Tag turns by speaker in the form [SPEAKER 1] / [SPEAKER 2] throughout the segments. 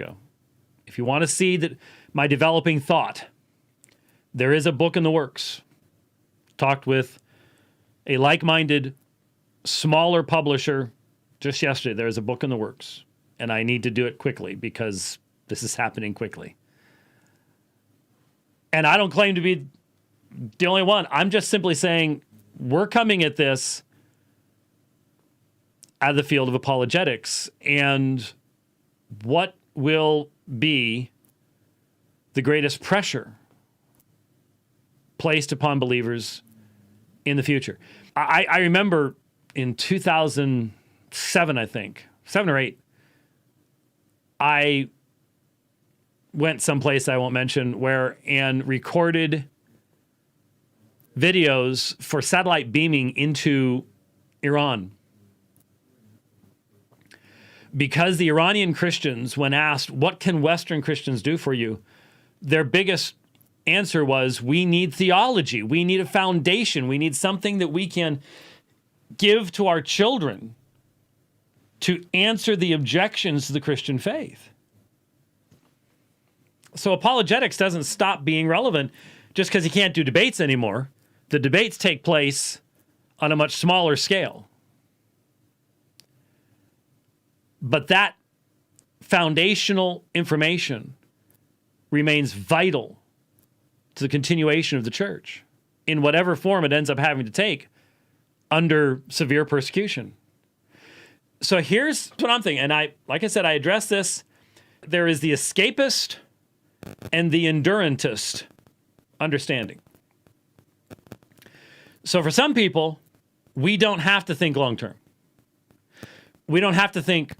[SPEAKER 1] ago. If you want to see that my developing thought, there is a book in the works. Talked with a like-minded, smaller publisher just yesterday. There is a book in the works, and I need to do it quickly because this is happening quickly. And I don't claim to be the only one. I'm just simply saying we're coming at this out of the field of apologetics, and what will be the greatest pressure placed upon believers in the future. I remember in 2007, I think, 7 or 8, I went someplace I won't mention and recorded videos for satellite beaming into Iran. Because the Iranian Christians, when asked, what can Western Christians do for you? Their biggest answer was, we need theology. We need a foundation. We need something that we can give to our children to answer the objections to the Christian faith. So apologetics doesn't stop being relevant just because you can't do debates anymore. The debates take place on a much smaller scale. But that foundational information remains vital to the continuation of the church in whatever form it ends up having to take under severe persecution. So here's what I'm thinking. And like I said, I addressed this. There is the escapist and the endurantist understanding. So for some people, we don't have to think long term. We don't have to think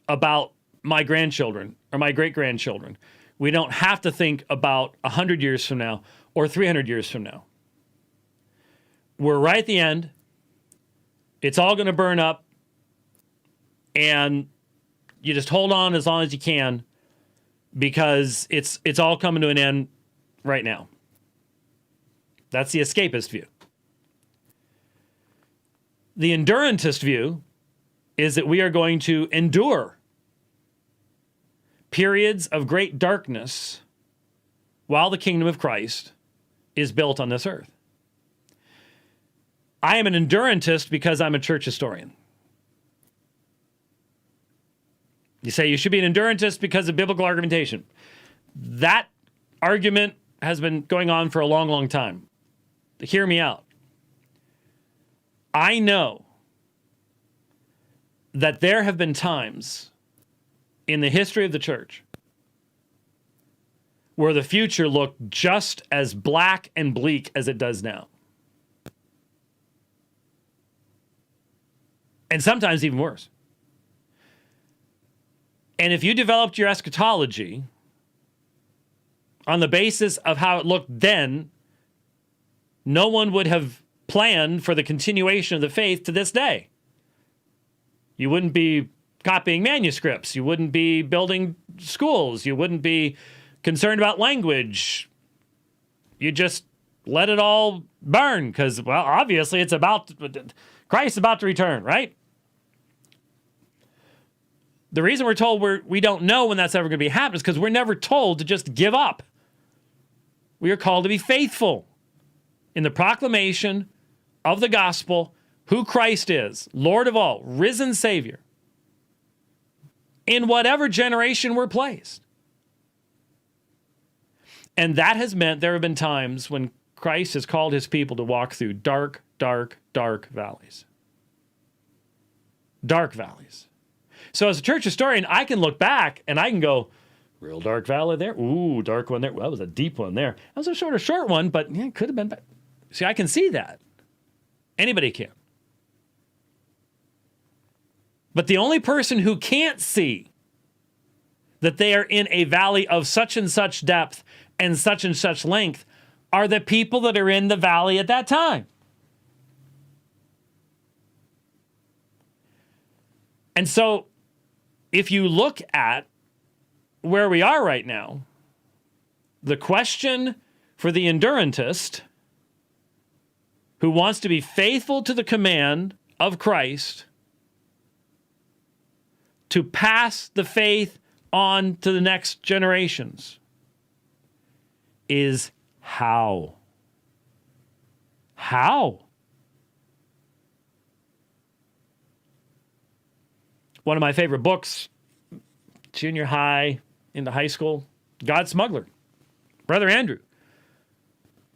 [SPEAKER 1] about my grandchildren or my great-grandchildren. We don't have to think about 100 years from now or 300 years from now. We're right at the end. It's all going to burn up. And you just hold on as long as you can because it's all coming to an end right now. That's the escapist view. The endurantist view is that we are going to endure periods of great darkness while the kingdom of Christ is built on this earth. I am an endurantist because I'm a church historian. You say you should be an endurantist because of biblical argumentation. That argument has been going on for a long, long time. Hear me out. I know that there have been times in the history of the church where the future looked just as black and bleak as it does now. And sometimes even worse. And if you developed your eschatology on the basis of how it looked then, no one would have planned for the continuation of the faith to this day. You wouldn't be copying manuscripts. You wouldn't be building schools. You wouldn't be concerned about language. You just let it all burn because, well, obviously Christ is about to return, right? The reason we're told we don't know when that's ever going to be happening is because we're never told to just give up. We are called to be faithful in the proclamation of the gospel, who Christ is, Lord of all, risen Savior, in whatever generation we're placed. And that has meant there have been times when Christ has called his people to walk through dark, dark, dark valleys. Dark valleys. So as a church historian, I can look back and I can go, real dark valley there. Ooh, dark one there. Well, that was a deep one there. That was a short one, but yeah, it could have been better. See, I can see that. Anybody can. But the only person who can't see that they are in a valley of such and such depth and such length are the people that are in the valley at that time. And so if you look at where we are right now, the question for the endurantist who wants to be faithful to the command of Christ to pass the faith on to the next generations is how. How? One of my favorite books, junior high into high school, God Smuggler. Brother Andrew.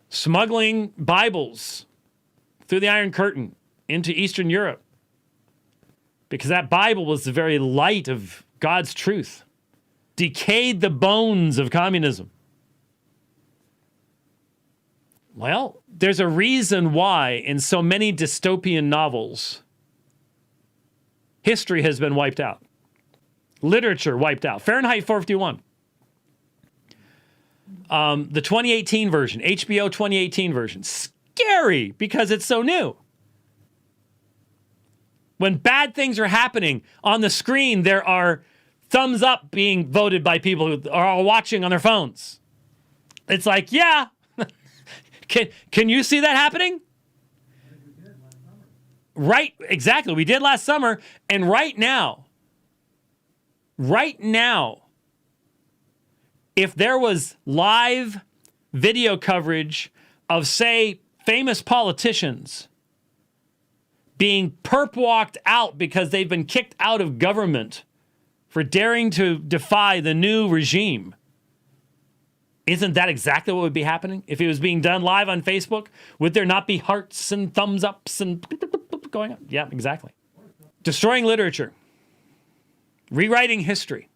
[SPEAKER 1] Smuggling Bibles through the Iron Curtain into Eastern Europe. Because that Bible was the very light of God's truth. Decayed the bones of communism. Well, there's a reason why in so many dystopian novels, history has been wiped out. Literature wiped out. Fahrenheit 451. The 2018 version, HBO 2018 version. Scary because it's so new. When bad things are happening on the screen, there are thumbs up being voted by people who are all watching on their phones. It's like, yeah. Can you see that happening? Right, exactly. We did last summer. And right now, if there was live video coverage of, say, famous politicians being perp walked out because they've been kicked out of government for daring to defy the new regime, isn't that exactly what would be happening? If it was being done live on Facebook, would there not be hearts and thumbs ups and going up? Yeah, exactly. Destroying literature. Rewriting history.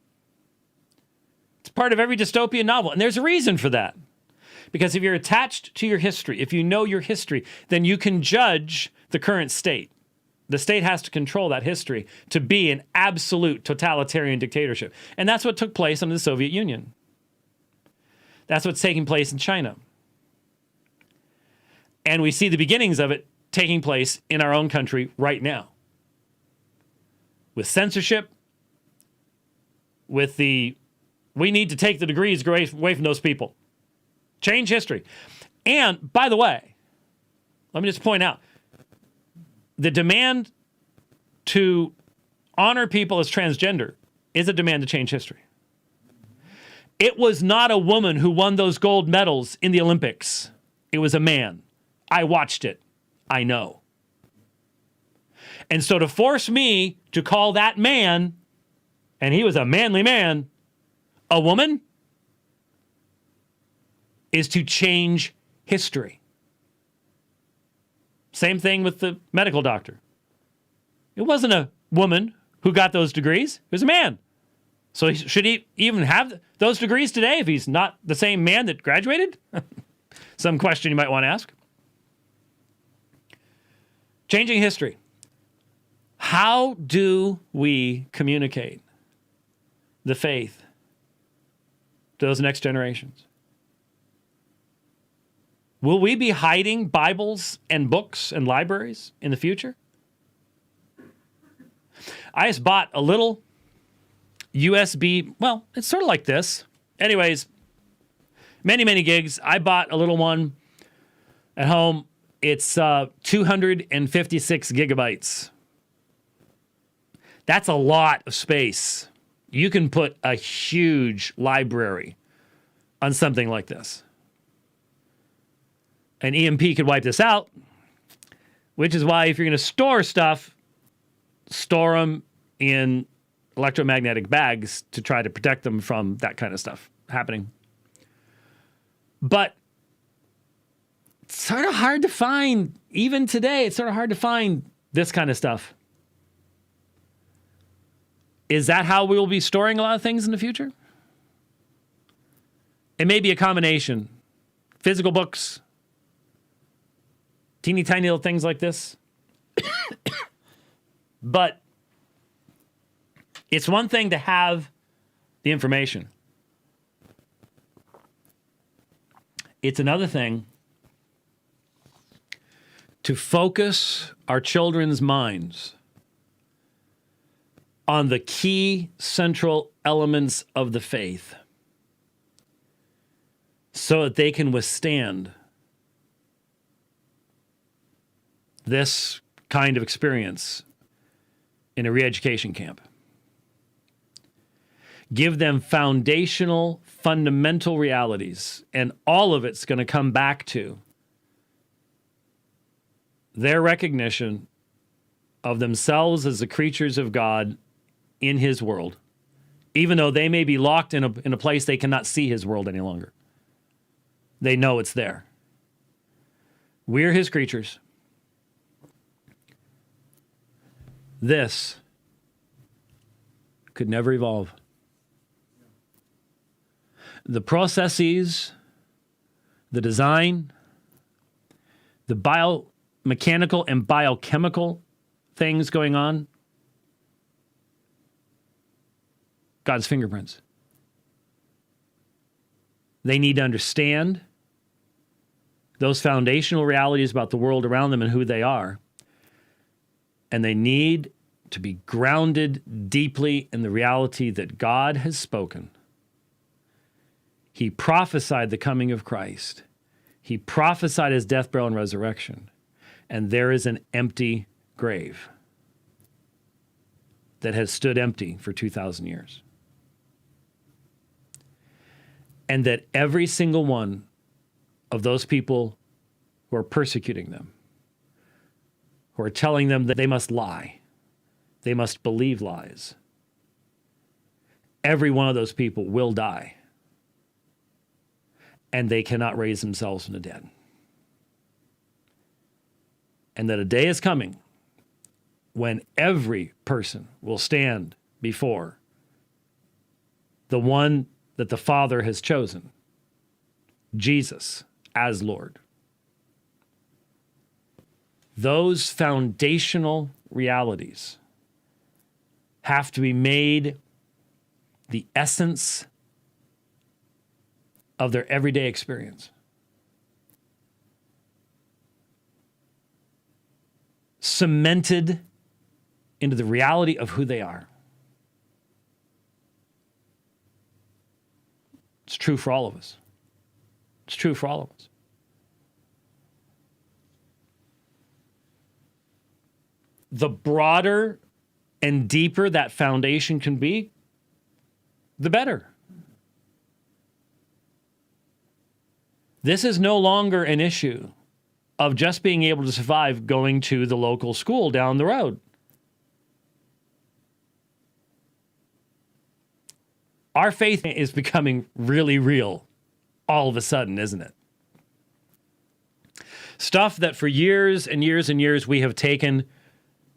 [SPEAKER 1] It's part of every dystopian novel. And there's a reason for that. Because if you're attached to your history, if you know your history, then you can judge the current state. The state has to control that history to be an absolute totalitarian dictatorship. And that's what took place under the Soviet Union. That's what's taking place in China. And we see the beginnings of it taking place in our own country right now. With censorship, with the, we need to take the degrees away from those people. Change history. And, by the way, let me just point out, the demand to honor people as transgender is a demand to change history. It was not a woman who won those gold medals in the Olympics. It was a man. I watched it. I know. And so to force me to call that man, and he was a manly man, a woman, is to change history. Same thing with the medical doctor. It wasn't a woman who got those degrees. It was a man. So should he even have those degrees today if he's not the same man that graduated? Some question you might want to ask. Changing history. How do we communicate the faith to those next generations? Will we be hiding Bibles and books and libraries in the future? I just bought a little USB, well, it's sort of like this. Anyways, many gigs. I bought a little one at home. It's 256 gigabytes. That's a lot of space. You can put a huge library on something like this. An EMP could wipe this out, which is why if you're going to store stuff, store them in electromagnetic bags to try to protect them from that kind of stuff happening. But it's sort of hard to find, even today, it's sort of hard to find this kind of stuff. Is that how we will be storing a lot of things in the future? It may be a combination. Physical books, teeny tiny little things like this. But it's one thing to have the information. It's another thing to focus our children's minds on the key central elements of the faith so that they can withstand this kind of experience in a re-education camp. Give them foundational, fundamental realities, and all of it's going to come back to their recognition of themselves as the creatures of God in his world, even though they may be locked in a place they cannot see his world any longer. They know it's there. We're his creatures. This could never evolve. The processes, the design, the biomechanical and biochemical things going on, God's fingerprints. They need to understand those foundational realities about the world around them and who they are. And they need to be grounded deeply in the reality that God has spoken. He prophesied the coming of Christ. He prophesied his death, burial, and resurrection. And there is an empty grave that has stood empty for 2,000 years. And that every single one of those people who are persecuting them, who are telling them that they must lie, they must believe lies, every one of those people will die. And they cannot raise themselves from the dead. And that a day is coming when every person will stand before the one that the Father has chosen, Jesus as Lord. Those foundational realities have to be made the essence of their everyday experience. Cemented into the reality of who they are. It's true for all of us. It's true for all of us. The broader and deeper that foundation can be, the better. This is no longer an issue of just being able to survive going to the local school down the road. Our faith is becoming really real all of a sudden, isn't it? Stuff that for years and years and years we have taken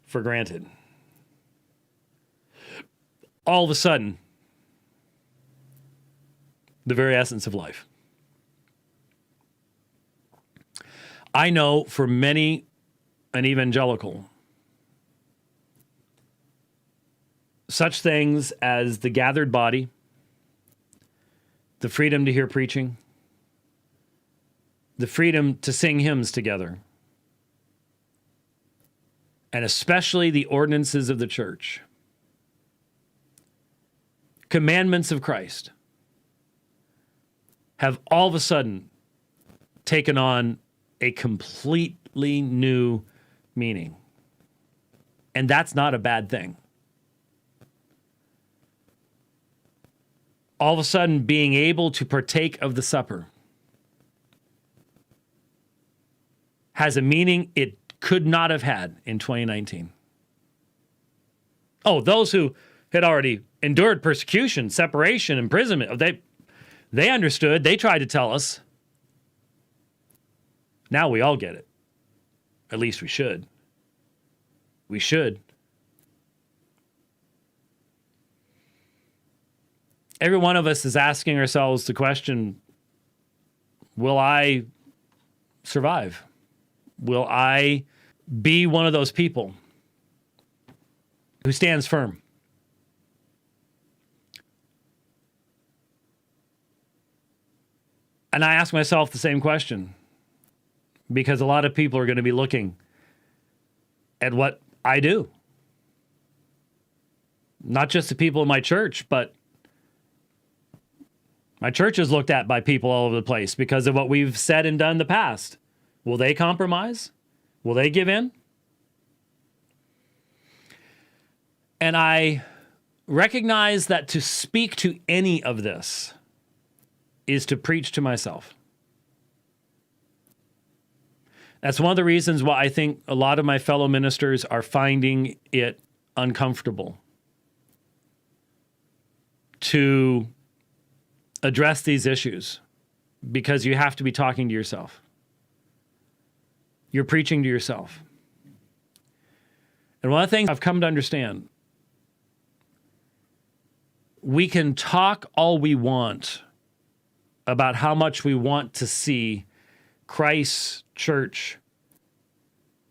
[SPEAKER 1] for granted. All of a sudden, the very essence of life. I know for many an evangelical, such things as the gathered body, the freedom to hear preaching, the freedom to sing hymns together, and especially the ordinances of the church, commandments of Christ, have all of a sudden taken on a completely new meaning. And that's not a bad thing. All of a sudden, being able to partake of the supper has a meaning it could not have had in 2019. Oh, those who had already endured persecution, separation, imprisonment, they understood. They tried to tell us. Now we all get it. At least we should. We should. Every one of us is asking ourselves the question, will I survive? Will I be one of those people who stands firm? And I ask myself the same question, because a lot of people are going to be looking at what I do. Not just the people in my church, but my church is looked at by people all over the place because of what we've said and done in the past. Will they compromise? Will they give in? And I recognize that to speak to any of this is to preach to myself. That's one of the reasons why I think a lot of my fellow ministers are finding it uncomfortable to address these issues, because you have to be talking to yourself. You're preaching to yourself. And one of the things I've come to understand, we can talk all we want about how much we want to see Christ's church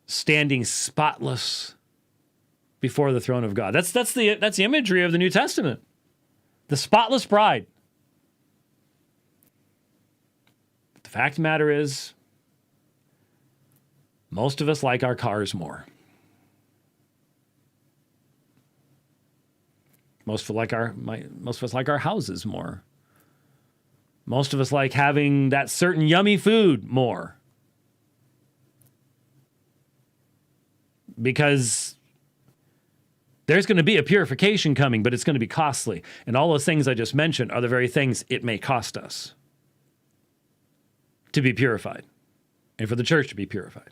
[SPEAKER 1] standing spotless before the throne of God. That's the imagery of the New Testament. The spotless bride. The fact of the matter is, most of us like our cars more. Most of us like our houses more. Most of us like having that certain yummy food more. Because there's going to be a purification coming, but it's going to be costly. And all those things I just mentioned are the very things it may cost us to be purified and for the church to be purified.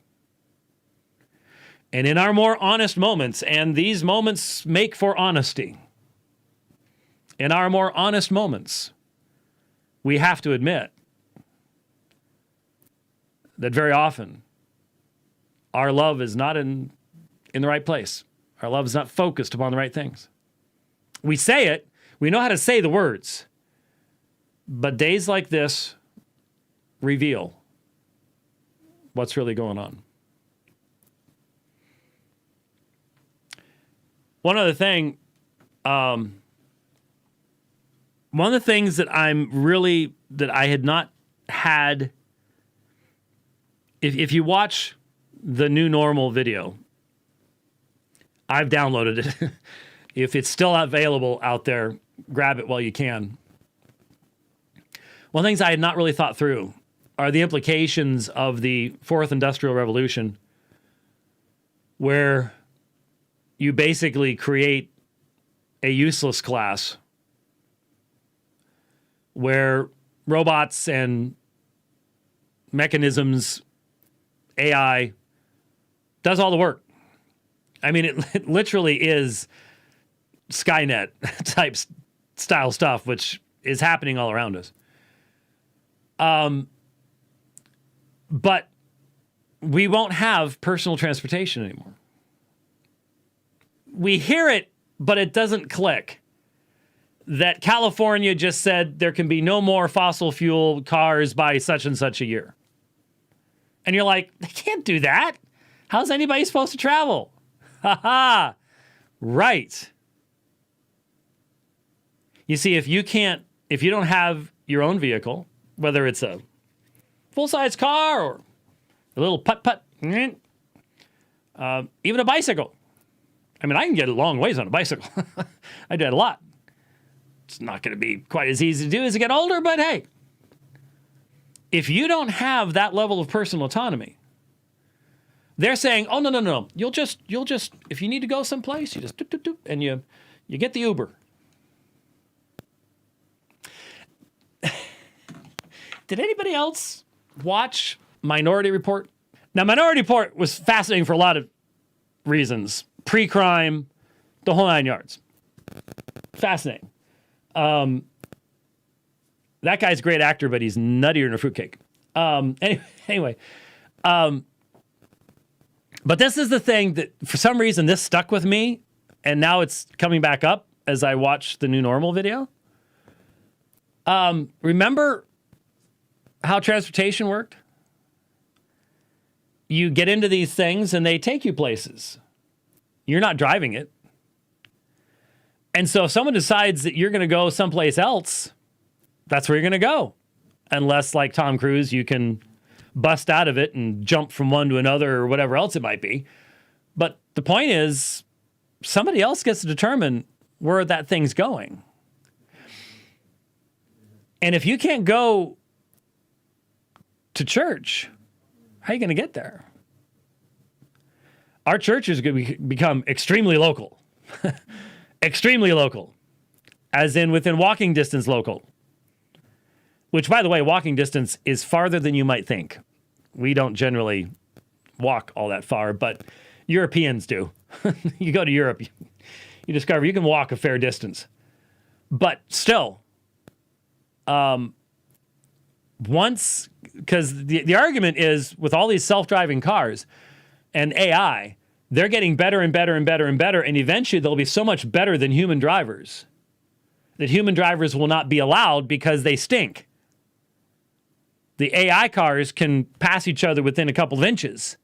[SPEAKER 1] And in our more honest moments, and these moments make for honesty, in our more honest moments, we have to admit that very often our love is not in the right place. Our love is not focused upon the right things. We say it, we know how to say the words, but days like this reveal what's really going on. One other thing, one of the things that I had not had, if you watch the new normal video, I've downloaded it. If it's still available out there, grab it while you can. One of the things I had not really thought through are the implications of the Fourth Industrial Revolution, where you basically create a useless class where robots and mechanisms, AI, does all the work. I mean, it literally is Skynet type style stuff, which is happening all around us. But we won't have personal transportation anymore. We hear it, but it doesn't click. That California just said there can be no more fossil fuel cars by such and such a year. And you're like, they can't do that. How's anybody supposed to travel? Ha ha. Right. You see, if you don't have your own vehicle, whether it's a full-size car or a little putt-putt, even a bicycle. I mean, I can get a long ways on a bicycle. I do that a lot. It's not going to be quite as easy to do as I get older, but hey, if you don't have that level of personal autonomy, they're saying, oh, no. You'll just, if you need to go someplace, you just, doop, and you get the Uber. Did anybody else watch Minority Report? Now, Minority Report was fascinating for a lot of reasons. Pre-crime, the whole 9 yards. Fascinating. That guy's a great actor, but he's nuttier than a fruitcake. Anyway. But this is the thing that, for some reason, this stuck with me, and now it's coming back up as I watch the new normal video. Remember how transportation worked? You get into these things, and they take you places. You're not driving it. And so if someone decides that you're going to go someplace else, that's where you're going to go. Unless, like Tom Cruise, you can bust out of it and jump from one to another or whatever else it might be. But the point is, somebody else gets to determine where that thing's going. And if you can't go to church, how are you going to get there? Our church is going to become extremely local. extremely local, as in within walking distance local, which, by the way, walking distance is farther than you might think. We don't generally walk all that far, but Europeans do. You go to Europe, you discover you can walk a fair distance. But still, once, because the argument is with all these self-driving cars and AI, they're getting better and better and better and better, and eventually they'll be so much better than human drivers that human drivers will not be allowed because they stink. The AI cars can pass each other within a couple of inches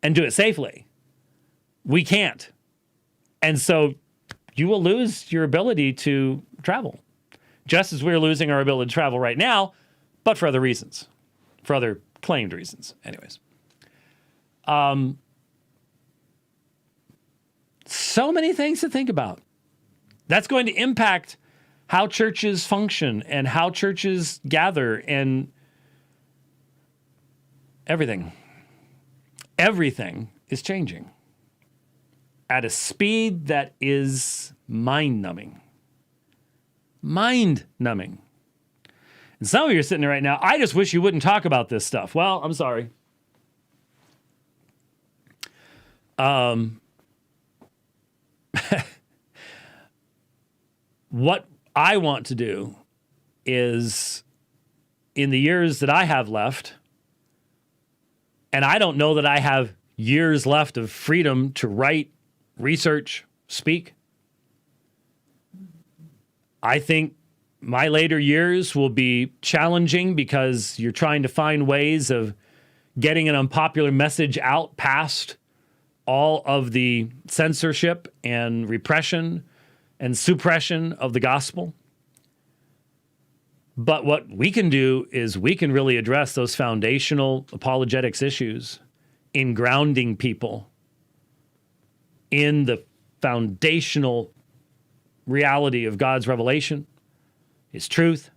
[SPEAKER 1] and do it safely. We can't. And so you will lose your ability to travel, just as we're losing our ability to travel right now, but for other reasons, for other claimed reasons. Anyways. So many things to think about. That's going to impact how churches function and how churches gather and everything. Everything is changing at a speed that is mind-numbing. Mind-numbing. And some of you are sitting there right now, I just wish you wouldn't talk about this stuff. Well, I'm sorry. What I want to do is, in the years that I have left, and I don't know that I have years left of freedom to write, research, speak. I think my later years will be challenging because you're trying to find ways of getting an unpopular message out past all of the censorship and repression and suppression of the gospel. But what we can do is we can really address those foundational apologetics issues in grounding people in the foundational reality of God's revelation, His truth,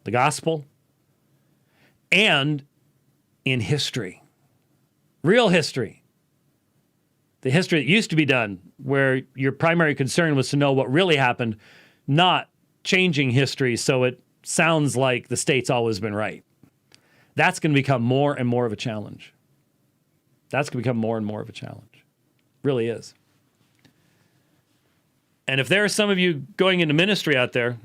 [SPEAKER 1] the gospel, and in history. Real history. The history that used to be done, where your primary concern was to know what really happened, not changing history so it sounds like the state's always been right. That's going to become more and more of a challenge. That's going to become more and more of a challenge. Really is. And if there are some of you going into ministry out there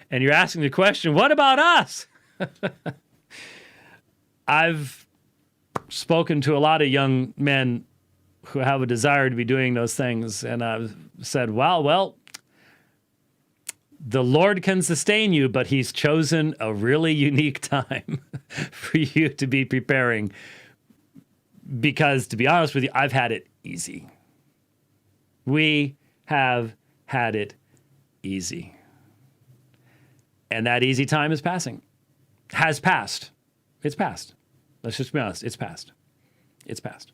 [SPEAKER 1] and you're asking the question, what about us? I've spoken to a lot of young men who have a desire to be doing those things, and I've said, well, the Lord can sustain you, but He's chosen a really unique time for you to be preparing, because, to be honest with you, I've had it easy. We have had it easy. And that easy time is passing. Has passed. It's passed. Let's just be honest. It's passed. It's passed.